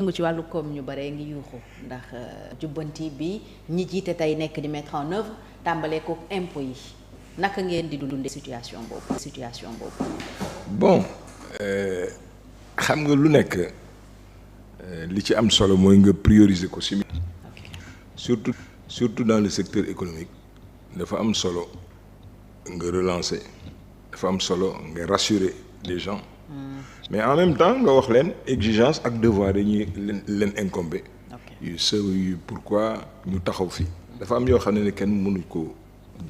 yëngu ci wàllu koom ñu bare ngi yuuxu ndax jubbanti bi ñi jiite tey nekk di mettre en œuvre tàmbalee ko impôt yi naka ngeen di dundee situation boobu. bon xam nga lu nekk li ci am solo mooy nga prioriser ko si. surtout dans le secteur économique dafa am solo nga relancer dafa am solo nga rassurer les gens. Mais en même temps nga wax leen exigence ak devoir dañuy leen incomber. yu yu pourquoi ñu taxaw fii. dafa am yoo xam ne kenn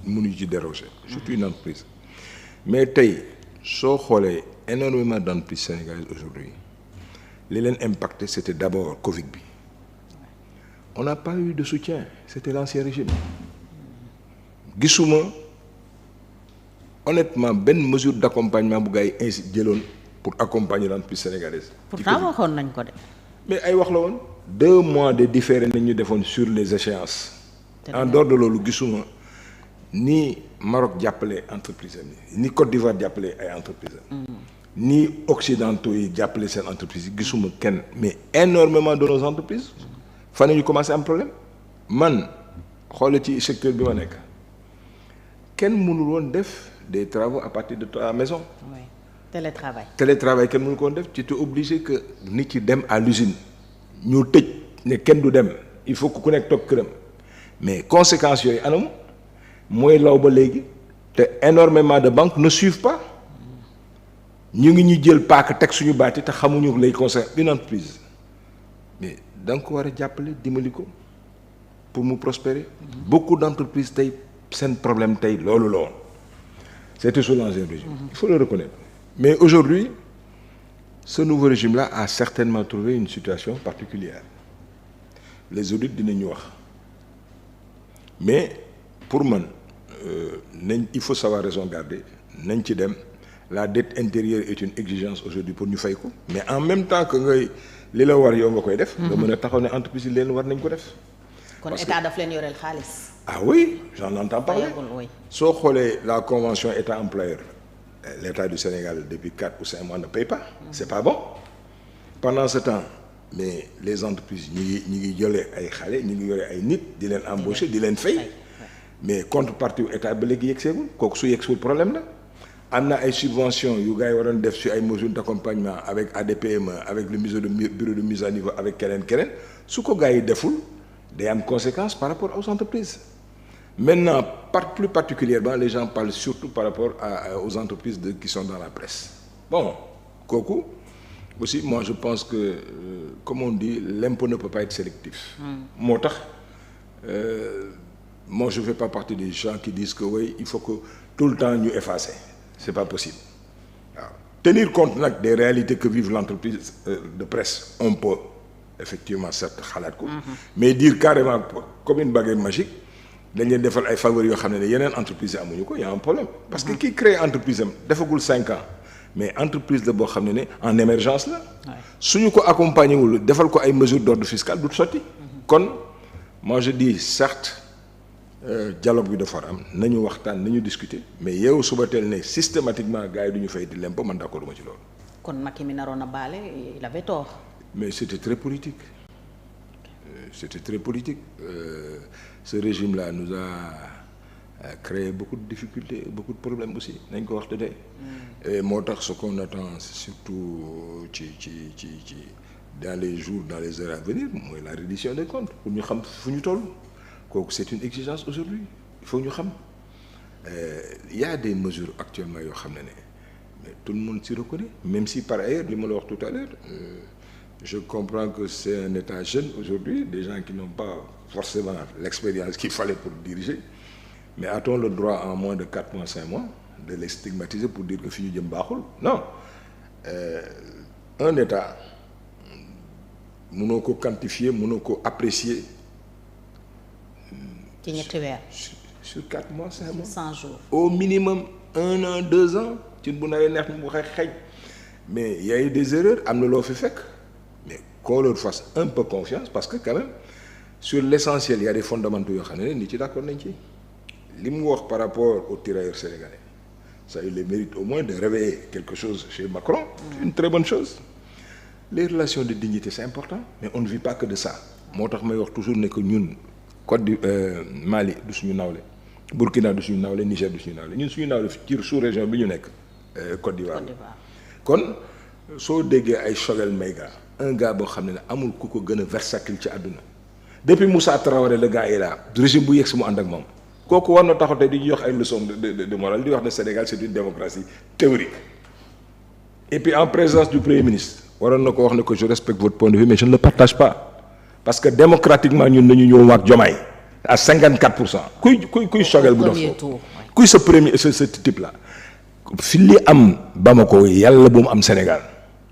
mënuñu ci déroger. surtout une entreprise. mais tey soo xoolee énormément d'entreprises sénégalaises aujourd'hui li leen impacté c'était d'abord Covid bi. on n'a pas eu de soutien c'était l'ancien régime. gisuma honnêtement benn mesure d'accompagnement bu gars yi ainsi jëloon pour accompagner l'entreprise sénégalaise. pourtant waxoon nañ ko de. mais ay wax la woon 2 mois de différé nañ ñu defoon sur les échéances. en dehors de loolu gisuma ni Maroc jàppale entreprise am ni Côte d'Ivoire jàppale ay entreprise am ni occidentaux yi jàppale seen entreprise yi gisuma kenn mais énormément de nos entreprises fan nañu commencé am problème man xoole ci secteur bi ma nekk kenn mënul woon def des travaux à partir de ta maison. Oui. télétravail kenn mënu ko woon def tu es obligé que nit ci dem à l'usine ñu tëj ne kenn du dem il faut que ku nekk toog këram mais conséquences yooyu anam mooy law ba léegi te énormément de banques ne suivent pas ñu ngi ñu jël paaka teg suñu baati te xamuñu lay conséquences une entreprise mais da nga ko war a jàppale dimbali ko pour mu prospérer. beaucoup d'entreprises tey seen problème tey loolu la woon c'était sous l'ancien régime. il faut le reconnaître. Mais aujourd'hui, ce nouveau régime-là a certainement trouvé une situation particulière. Les audits dinañu wax mais pour man il faut savoir raison garder nañ ci dem la dette intérieure est une exigence aujourd'hui pour ñu fay ko mais en même temps que ngay li la war yow nga koy def. nga mën a taxaw ne entreprise yi leen war nañ ko def. kon état daf leen yoreel xaalis. ah oui j'en entends parler. soo xoolee la convention état employeur. L'État du Sénégal depuis 4 ou 5 mois ne paye pas. C'est pas bon. Pendant ce temps mais les entreprises ñi ngi jëlee ay xale ñi ngi yore ay nit di leen embaucher di leen fay. mais contrepartie wu état ba léegi yegseegul kooku su yegsul problème la. am na ay subventions yu gars yi waroon def sur ay mesures d'accompagnement avec ADPME avec le bureau de mise à niveau avec keneen su ko gars yi deful day am conséquence par rapport aux entreprises. Maintenant, plus particulièrement, les gens parlent surtout par rapport aux entreprises qui sont dans la presse. Bon, kooku aussi, moi je pense que, comme on dit, l'impôt ne peut pas être sélectif. moo tax moi je fais pas partie des gens qui disent que oui, il faut que tout le temps ñu effacer. C'est pas possible. waaw tenir compte nag des réalités que vive l'entreprise de presse, on peut effectivement certes xalaat ko. Mais dire carrément comme une baguette magique. dañ leen defal ay faveurs yoo xam ne yeneen entreprise yi amuñu ko y a un problème parce que ki crée entreprise am defagul 5 ans mais entreprise la boo xam ne en émergence la suñu ko accompagner wul defal ko ay mesures d'ordre fiscal du sotti kon moi je dis certes dialogue bi dafa am nañu waxtaan nañu discuter mais yow suba teel ne systématiquement gars yi du ñu fay di l'impôt man d'accord ma ci loolu. kon Macky mi naroon a baale il avait tort. mais c'était très politique. Ce régime-là nous a créé beaucoup de difficultés beaucoup de problèmes aussi nañ ko wax tey. et moo tax ce qu'on attend surtout ci dans les jours dans les heures à venir mooy la reddition des comptes pour ñu xam fu ñu toll kooku c'est une exigence aujourd'hui il faut ñu xam il y a des mesures actuellement yoo xam ne mais tout le monde s'y reconnaît même si par ailleurs li ma la wax tout à l'heure je comprends que c'est un État jeune aujourd'hui des gens qui n'ont pas forcément l'expérience qu'il fallait pour diriger mais a-t-on le droit en moins de 4 mois 5 mois de les stigmatiser pour dire que fi ñu jëm baaxul non un État mënoo ko quantifier mënoo ko apprécier ci ñetti weer sur 4 mois 5 mois 100 jours au minimum 1 an 2 ans ci bu naree neex mu waxee xëy mais il y a eu des erreurs am na loo fi fekk mais qu'on leur fasse un peu confiance parce que quand même sur l'essentiel il y a des fondamentaux yoo xam ne nit ci d'accord nañ ci li mu wax par rapport aux tirailleurs sénégalais ça il le mérite au moins de réveiller quelque chose chez Macron c'est une très bonne chose les relations de dignité c'est important mais on ne vit pas que de ça moo tax may wax toujours ne que ñun Côte du Mali du suñu nawle Burkina du suñu nawle Niger du suñu nawle ñun suñu nawle ci sous-région bi ñu nekk Côte d'Ivoire kon soo déggee ay Choguel Maïga un gars boo xam ne amul ku ko gën a versatile ci àdduna depuis Moussa Traoré le gars est là régime bu yegg si mu ànd ak moom kooku war na taxaw tey di jox ay leçons de morale di wax ne Sénégal c'est une démocratie théorique et puis en présence du premier ministre waroon na ko wax ne que je respecte votre point de vue mais je ne le partage pas parce que démocratiquement ñun nañu ñëw waak Diomaye à 54%. kuy Choguel bu dof kuy sa premier ce type là fi li am Bamako yàlla bu mu am Sénégal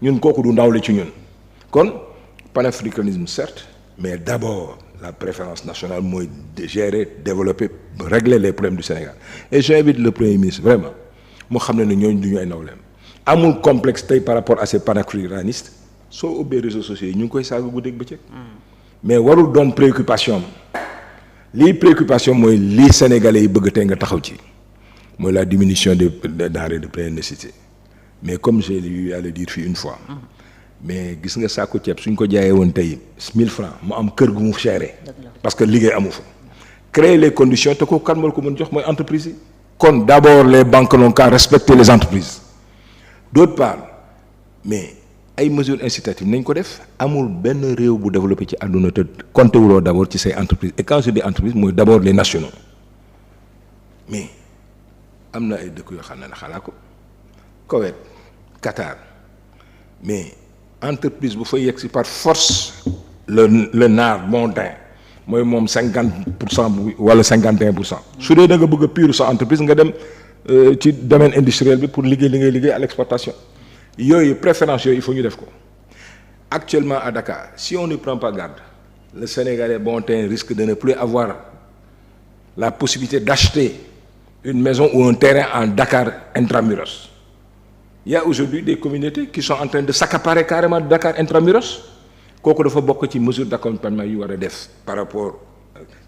ñun kooku du ndaw la ci ñun kon panafricanisme certes mais d'abord la préférence nationale mooy de gérer développer régler les problèmes du Sénégal et j'invite le premier ministre vraiment mu xam ne ñooñu du ñu ay nawleem amul complexe tey par rapport à ces panafricanistes soo ubbee réseaux sociaux yi ñu ngi koy saaga guddeeg bëccëg mais warul doon préoccupation lii préoccupation mooy lii sénégalais yi bëgg tey nga taxaw ci mooy la diminution des denrées de première nécessité mais comme j'ai eu à le dire fii une fois mais gis nga saako ceeb suñ ko jaayee woon tey 1000 francs mu am kër gu mu chéré parce que liggéey amu fa créer les conditions te ko kan moo ko mën jox mooy entreprise yi kon d'abord les banques n'ont qu'à respecter les entreprises d'autre part mais ay mesures incitatives nañ ko def amul benn réew bu développé ci àdduna te compté wuloo d'abord ci say entreprises et quand je dis entreprise mooy d'abord les nationaux mais am na ay dëkk yoo xam ne xalaa ko Koweït Qatar mais entreprise bu fa yegg si par force le naar montain mooy moom 50% bu wala 51%. su dee da nga bëgg a pure sa entreprise nga dem ci domaine industriel bi pour liggéey li ngay liggéey à l'exportation yooyu préférence yooyu il faut ñu def ko actuellement à Dakar si on ne prend pas garde le Sénégalais montain risque de ne plus avoir la possibilité d'acheter une maison ou un terrain en Dakar intramuros. Il y a aujourd'hui des communautés qui sont en train de s'accaparer carrément de Dakar intramuros kooku dafa bokk ci mesure d'accompagnement yu war a def par rapport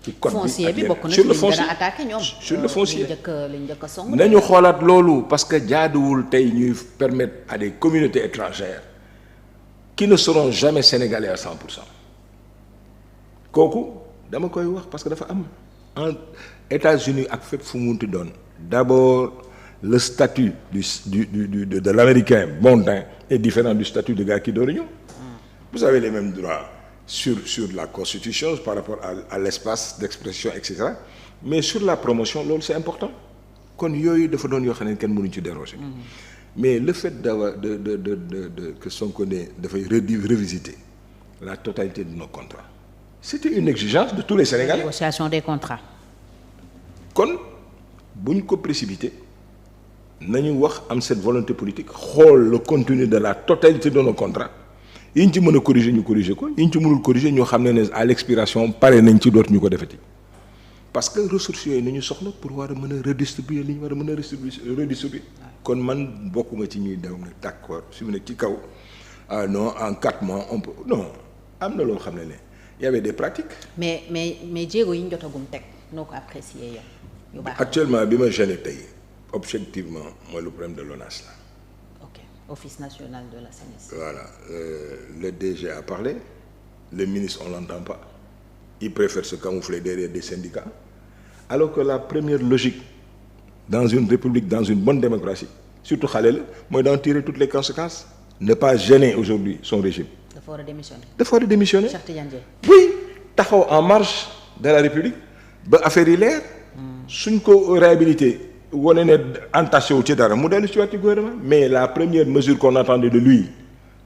ci code foncier bi bokk na sur le ci foncier gën a attaqué ñoom sur le foncier liñ njëkk a song nañu xoolaat loolu parce que jaaduwul tey ñuy permettre à des communautés étrangères qui ne seront jamais sénégalais à 100% kooku dama koy wax parce que dafa am en États-Unis ak fépp fu mu munti doon d'abord le statut de l'américain montain est différent du statut de gars qui door a ñëw. Vous avez les mêmes droits sur la constitution par rapport à l'espace d'expression etc. mais sur la promotion loolu c'est important kon yooyu dafa doon yoo xam ne kenn mënuñu ci déroger. mais le fait d'avoir de que Sonko ne dafay revisiter la totalité de nos contrats c'était une exigence de tous les Sénégalais. La négociation des contrats. kon bu ñu ko précipiter nañu wax am cette volonté politique xool le contenu de la totalité de nos contrats yi ñu ci mën a corriger ñu corriger ko yi ñu ci mënul corriger ñoo xam ne à l'expiration pare nañ ci dootu ñu ko defeti parce que ressources yooyu nañu soxla pour war a mën a redistribuer li ñu war a mën a redistribuer kon man bokkuma ci ñuy daw nag d'accord su mu nekk ci kaw ah non en 4 mois on peut non am na loo xam ne y avait des pratiques. mais jéego yi ñu jotagum teg noo ko apprécier yow yu baax. actuellement bi ma gêné tey objectivement mooy le problème de l'ONAS là. Office national de l'assainissement. Voilà, le DG a parlé, le ministre on l'entend pas. Il préfère se camoufler derrière des syndicats. Alors que la première logique dans une république, dans une bonne démocratie, surtout Khalil, moi d'en tirer toutes les conséquences, ne pas gêner aujourd'hui son régime. Dafa war a démissionner. Dafa war a démissionner. Cheikh Tidiane Dièye. Oui, taxaw en marche de la République ba affaire yi leer. suñ ko réhabilité. wane ne entaché wu ci dara mu dellu ci waat ci gouvernement mais la première mesure qu'on attendait de lui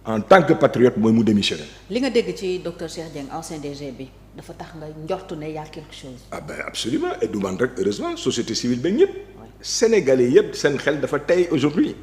en tant que patriote mooy mu démissionner. li nga dégg ci docteur Cheikh Dieng ancien DG bi dafa tax nga njortu ne y a quelque chose. ah ben absolument et du man rek heureusement société civile beeg ñëpp. Sénégalais yëpp seen xel dafa tey aujourd'hui